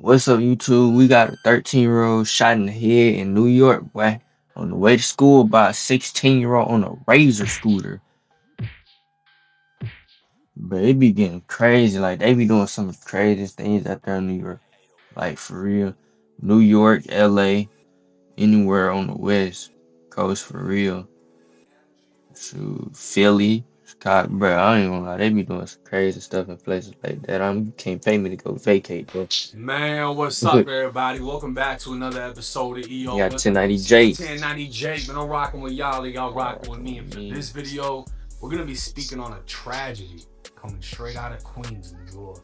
What's up, YouTube? We got a 13-year-old shot in the head in New York, boy, on the way to school by a 16-year-old on a Razor scooter. But it be getting crazy. Like, they be doing some of the craziest things out there in New York. Like, for real. New York, LA, anywhere on the West Coast, for real. Shoot, Philly, Chicago, bro. I ain't gonna lie. They be doing some crazy stuff in places like that. You can't pay me to go vacate, bro. Man, what's up, everybody? Welcome back to another episode of EO. You got 1090J. 1090J, man. I'm rocking with y'all, and y'all rocking with me. And for this video, we're gonna be speaking on a tragedy coming straight out of Queens, New York.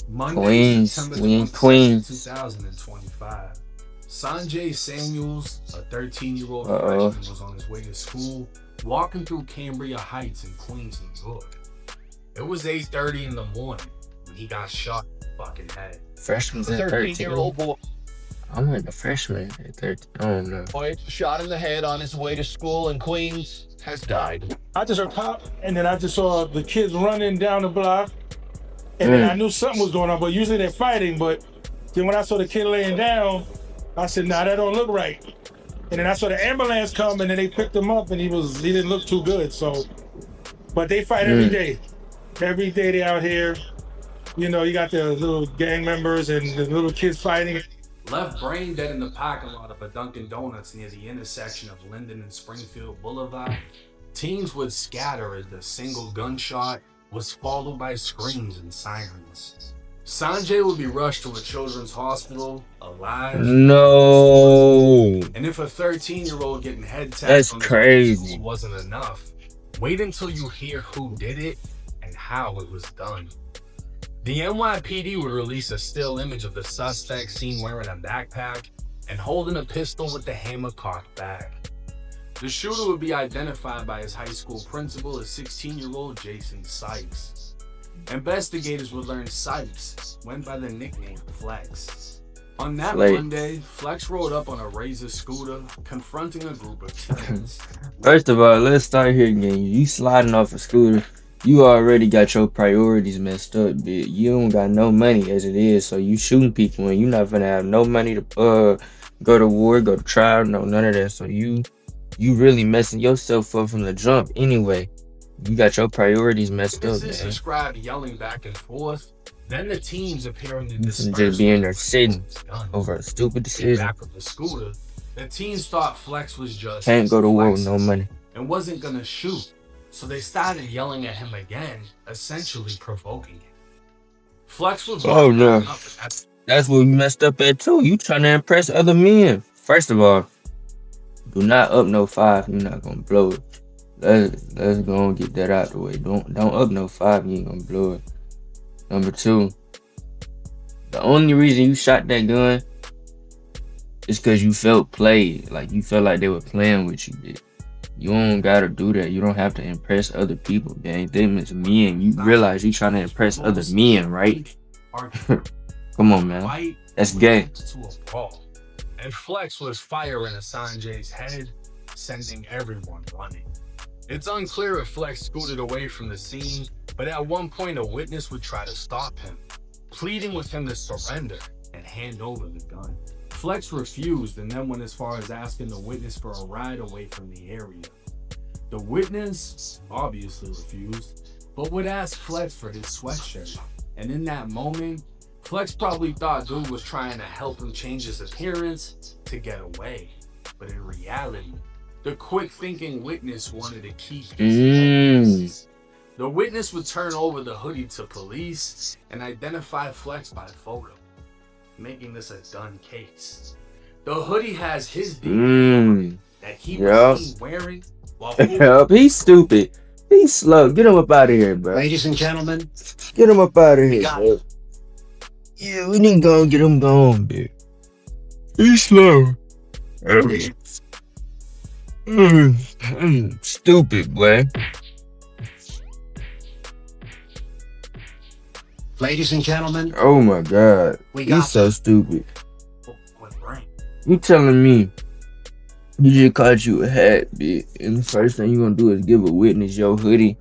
Monday, Queens, September we in 22nd, Queens. 2025. Sanjay Samuels, a 13-year-old Uh-oh. freshman, was on his way to school, walking through Cambria Heights in Queens, New York. It was 8:30 in the morning when he got shot in the fucking head. Freshman's at 13-year-old boy I went to freshman at 13. I don't know. shot in the head on his way to school in Queens has died. I just heard pop, and then I just saw the kids running down the block, and then I knew something was going on. But usually they're fighting. But then when I saw the kid laying down, I said, "Nah, that don't look right." And then I saw the ambulance come, and then they picked him up, and he didn't look too good. So, but they fight every day. Every day they out here. You know, you got the little gang members and the little kids fighting. Left brain dead in the parking lot of a Dunkin' Donuts near the intersection of Linden and Springfield Boulevard, teens would scatter as the single gunshot was followed by screams and sirens. Sanjay would be rushed to a children's hospital, alive. No. And if a 13-year-old getting head tapped That's on the crazy. wasn't enough, wait until you hear who did it and how it was done. The NYPD would release a still image of the suspect seen wearing a backpack and holding a pistol with the hammer cocked back. The shooter would be identified by his high school principal as 16-year-old Jason Sykes. Investigators would learn Sykes went by the nickname Flex. On that Monday, Flex rode up on a Razor scooter, confronting a group of friends. First of all, let's start here again. You sliding off a scooter. You already got your priorities messed up, bitch. You don't got no money as it is, so you shooting people and you not gonna have no money to go to war, go to trial, no none of that. So you really messing yourself up from the jump anyway. You got your priorities messed up, man. Described yelling back and forth. Then the teens appearing to just being there sitting over a stupid decision. Back of the scooter, the teens thought Flex was just can't go to war with no money and wasn't gonna shoot. So they started yelling at him again, essentially provoking him. Flex was no. That's what you messed up at too. You trying to impress other men. First of all, do not up no 5. You're not gonna blow it. Let's go and get that out the way. Don't up no 5. You ain't gonna blow it. Number 2, the only reason you shot that gun is because you felt played. Like you felt like they were playing with you, bitch. You don't gotta do that. You don't have to impress other people, gang. Them is men. You realize you trying to impress other men, right? Come on, man. That's gay. And Flex was firing at Sanjay's head, sending everyone running. It's unclear if Flex scooted away from the scene, but at one point a witness would try to stop him, pleading with him to surrender and hand over the gun. Flex refused and then went as far as asking the witness for a ride away from the area. The witness obviously refused, but would ask Flex for his sweatshirt. And in that moment, Flex probably thought dude was trying to help him change his appearance to get away. But in reality, the quick-thinking witness wanted to keep his The witness would turn over the hoodie to police and identify Flex by photo, making this a done case. The hoodie has his DNA that he was wearing while he's stupid. He's slow. Get him up out of here, bro. Ladies and gentlemen, get him up out of here, bro. Yeah, we need to go and get him gone, bitch. He's slow. Stupid, boy. ladies and gentlemen. Oh my God. He's so stupid. You telling me you just caught you a hat, bitch, and the first thing you gonna do is give a witness your hoodie?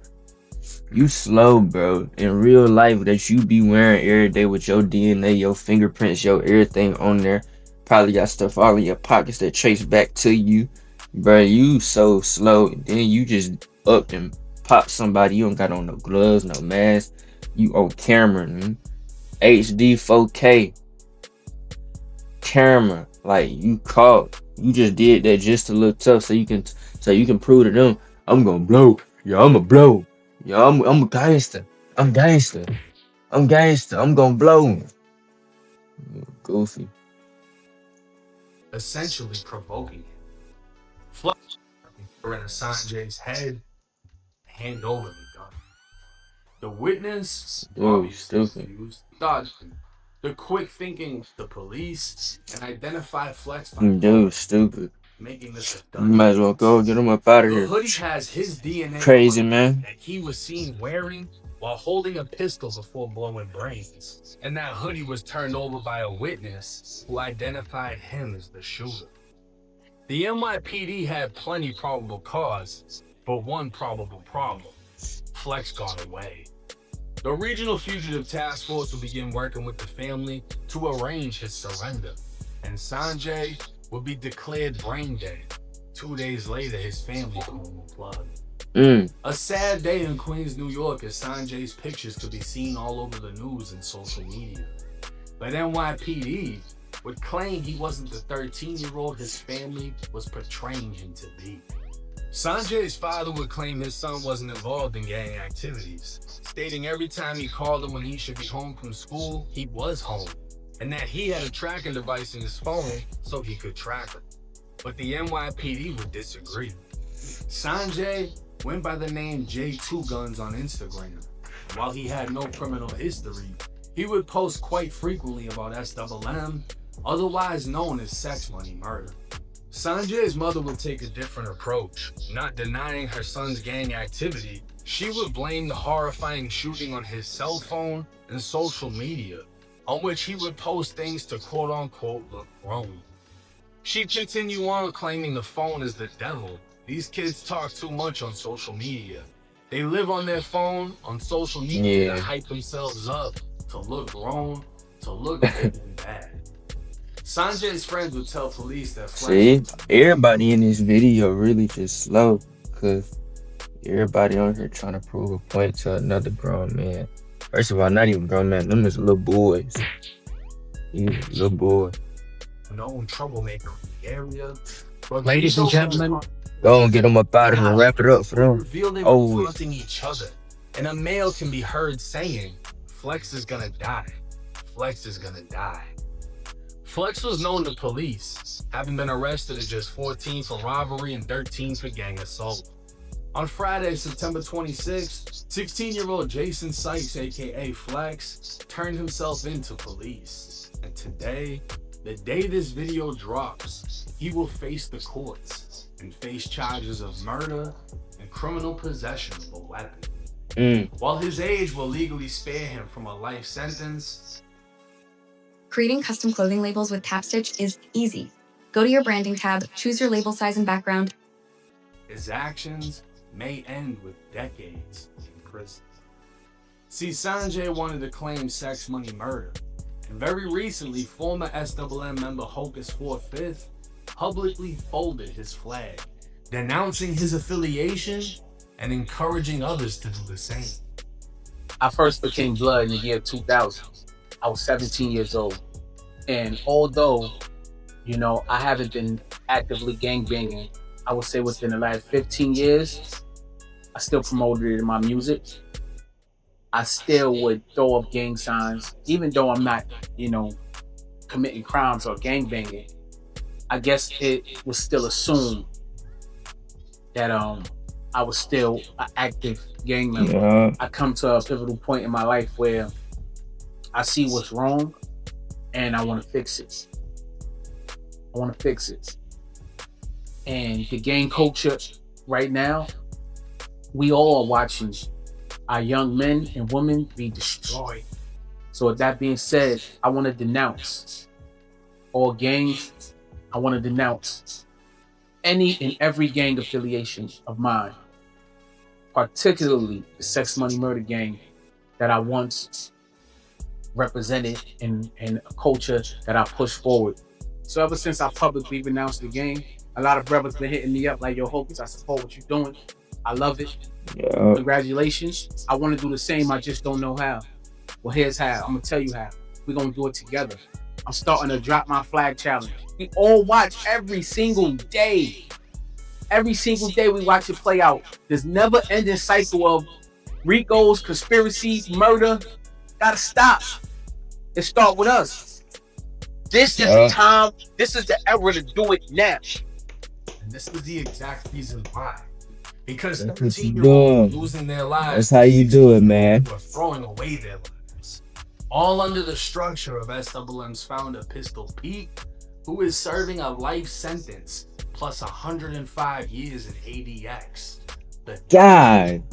You slow, bro. In real life, that you be wearing every day with your DNA, your fingerprints, your everything on there. Probably got stuff all in your pockets that trace back to you, bro. You so slow. Then you just up and pop somebody. You don't got on no gloves, no mask. You on camera, man. HD 4K camera. Like you caught. You just did that just to look tough, so you can prove to them, I'm gonna blow. Yeah, I'ma blow. Yeah, I'm a gangster. I'm gangster. I'm gangster. I'm gonna blow. Goofy. essentially provoking him. Flex in Sanjay's head, hand over the gun. The witness, Dude, obviously stupid. confused, dodged him. The quick thinking of the police and identified Flex by Dude, stupid. making this a You done. might as well go get him up out of The here. hoodie has his DNA Crazy, on it man. that he was seen wearing while holding a pistol before blowing brains. And that hoodie was turned over by a witness who identified him as the shooter. The NYPD had plenty probable cause, but one probable problem. Flex got away. The Regional Fugitive Task Force will begin working with the family to arrange his surrender, and Sanjay will be declared brain dead. 2 days later, his family pulled the plug. A sad day in Queens, New York, as Sanjay's pictures could be seen all over the news and social media. But NYPD would claim he wasn't the 13-year-old his family was portraying him to be. Sanjay's father would claim his son wasn't involved in gang activities, stating every time he called him when he should be home from school, he was home, and that he had a tracking device in his phone so he could track him. But the NYPD would disagree. Sanjay went by the name J2 Guns on Instagram. While he had no criminal history, he would post quite frequently about SMM, otherwise known as sex money murder. Sanjay's mother would take a different approach, not denying her son's gang activity. She would blame the horrifying shooting on his cell phone and social media, on which he would post things to quote-unquote look grown. She'd continue on claiming the phone is the devil. These kids talk too much on social media. They live on their phone, on social media, to hype themselves up, to look grown, to look big and bad. Sanjay's friends would tell police that Everybody in this video really just slow, cause everybody on here trying to prove a point to another grown man. First of all, not even grown man, them is little boys. Little boy. known troublemaker in the area. Ladies and gentlemen, go and get them up out of here and wrap it up for them. Reveal they were taunting each other, and a male can be heard saying, "Flex is gonna die. Flex is gonna die." Flex was known to police, having been arrested at just 14 for robbery and 13 for gang assault. On Friday, September 26th, 16-year-old Jason Sykes, aka Flex, turned himself into police. And today, the day this video drops, he will face the courts and face charges of murder and criminal possession of a weapon. While his age will legally spare him from a life sentence, creating custom clothing labels with TapStitch is easy. Go to your branding tab, choose your label size and background. His actions may end with decades in prison. See, Sanjay wanted to claim sex money murder, and very recently, former SMM member Hocus 4/5 publicly folded his flag, denouncing his affiliation and encouraging others to do the same. I first became blood in the year 2000. I was 17 years old. And although, I haven't been actively gangbanging, I would say within the last 15 years, I still promoted it in my music. I still would throw up gang signs, even though I'm not, committing crimes or gangbanging. I guess it was still assumed that I was still an active gang member. Yeah. I come to a pivotal point in my life where I see what's wrong and I want to fix it. And the gang culture right now, we all are watching our young men and women be destroyed. So with that being said, I want to denounce all gangs. I want to denounce any and every gang affiliation of mine. particularly the Sex Money Murder Gang that I once represented in a culture that I pushed forward. So ever since I publicly renounced the gang, a lot of brothers been hitting me up like, yo, Hocus, I support what you're doing. I love it. Yeah. Congratulations. I want to do the same. I just don't know how. Well, here's how. I'm going to tell you how. We're going to do it together. I'm starting to drop my flag challenge. We all watch every single day. Every single day we watch it play out. There's never ending cycle of Ricos, conspiracies, murder. Gotta stop. It start with us. This is the time. This is the era to do it now. And this is the exact reason why. Because That's what you 13-year-olds doing. losing their lives. That's how you do it, man. Were throwing away their lives. All under the structure of SWM's founder, Pistol Pete, who is serving a life sentence plus 105 years in ADX. The God.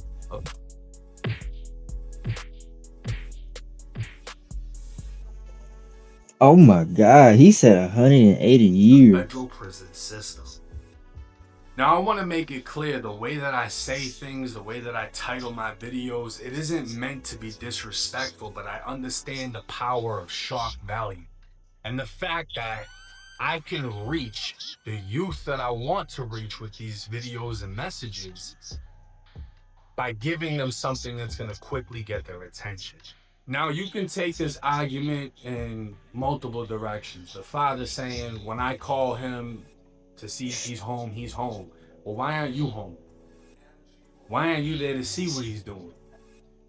Oh my God. He said 180 years. federal prison system. Now, I want to make it clear the way that I say things, the way that I title my videos, it isn't meant to be disrespectful, but I understand the power of shock value. And the fact that I can reach the youth that I want to reach with these videos and messages by giving them something that's going to quickly get their attention. Now, you can take this argument in multiple directions. The father saying, when I call him to see if he's home, he's home. Well, why aren't you home? Why aren't you there to see what he's doing?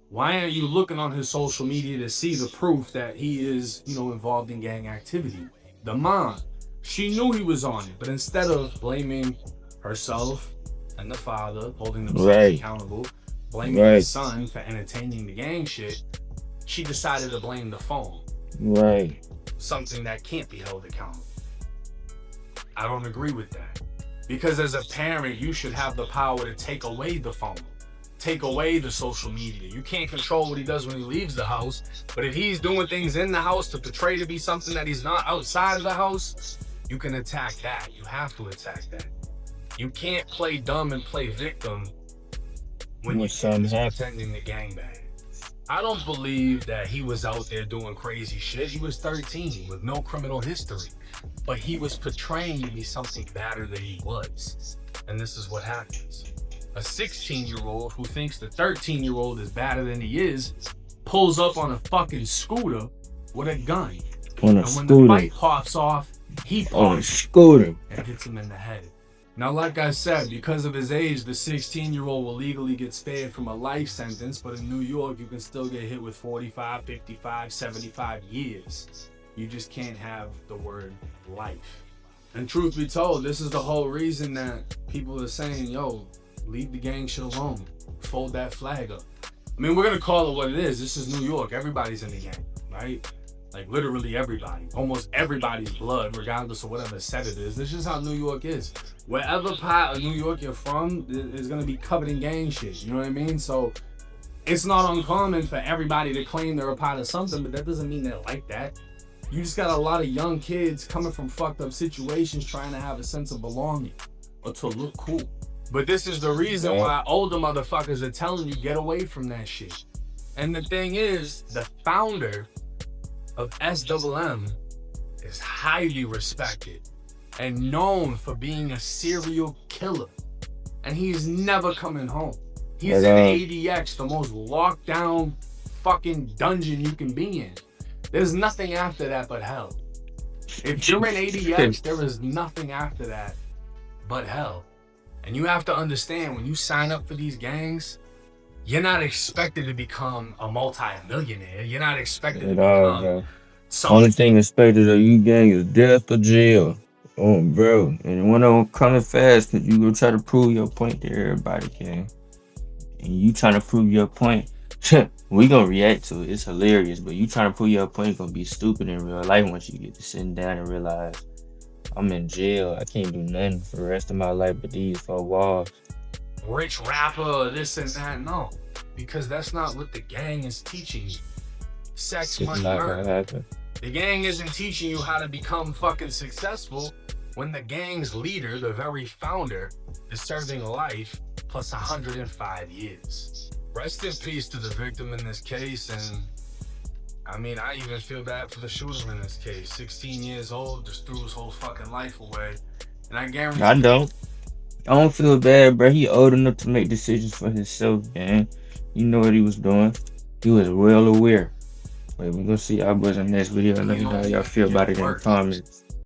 Why aren't you looking on his social media to see the proof that he is, involved in gang activity? The mom, she knew he was on it, but instead of blaming herself and the father, holding themselves accountable, blaming his son for entertaining the gang shit, she decided to blame the phone. Right. Something that can't be held accountable. I don't agree with that. Because as a parent, you should have the power to take away the phone. Take away the social media. You can't control what he does when he leaves the house. But if he's doing things in the house to portray to be something that he's not outside of the house, you can attack that. You have to attack that. You can't play dumb and play victim when you're pretending to gangbang. I don't believe that he was out there doing crazy shit. He was 13 with no criminal history. But he was portraying to be something better than he was. And this is what happens. A 16-year-old who thinks the 13-year-old is better than he is pulls up on a fucking scooter with a gun. On a and scooter. when the fight pops off, he On a pops scooter. and hits him in the head. Now, like I said, because of his age, the 16-year-old will legally get spared from a life sentence, but in New York, you can still get hit with 45, 55, 75 years. You just can't have the word life. And truth be told, this is the whole reason that people are saying, yo, leave the gang shit alone. Fold that flag up. I mean, we're going to call it what it is. This is New York. Everybody's in the gang, right? Like, literally everybody. Almost everybody's blood, regardless of whatever set it is. This is how New York is. Wherever part of New York you're from is going to be covered in gang shit. You know what I mean? So it's not uncommon for everybody to claim they're a part of something, but that doesn't mean they're like that. You just got a lot of young kids coming from fucked up situations trying to have a sense of belonging or to look cool. But this is the reason why older motherfuckers are telling you get away from that shit. And the thing is, the founder of SWM is highly respected and known for being a serial killer. And he's never coming home. He's in ADX, the most locked down fucking dungeon you can be in. There's nothing after that but hell. If you're in ADX, there is nothing after that but hell. And you have to understand, when you sign up for these gangs, you're not expected to become a multi-millionaire. You're not expected to become something. Only thing expected of you gang is death or jail. Oh, bro. And when I'm coming fast, cause you gonna try to prove your point to everybody, gang. And you trying to prove your point. We gonna react to it. It's hilarious, but you trying to prove your point gonna be stupid in real life once you get to sitting down and realize I'm in jail. I can't do nothing for the rest of my life but these 4 walls. Rich rapper, this and that. No, because that's not what the gang is teaching you. Sex, money, murder. The gang isn't teaching you how to become fucking successful when the gang's leader, the very founder, is serving life plus 105 years. Rest in peace to the victim in this case, and I mean, I even feel bad for the shooter in this case. 16 years old, just threw his whole fucking life away. And I guarantee I don't feel bad, bro. He old enough to make decisions for himself, man. You know what he was doing. He was well aware. Wait, we're gonna see y'all boys in the next video. Let me know how y'all feel about it in the comments.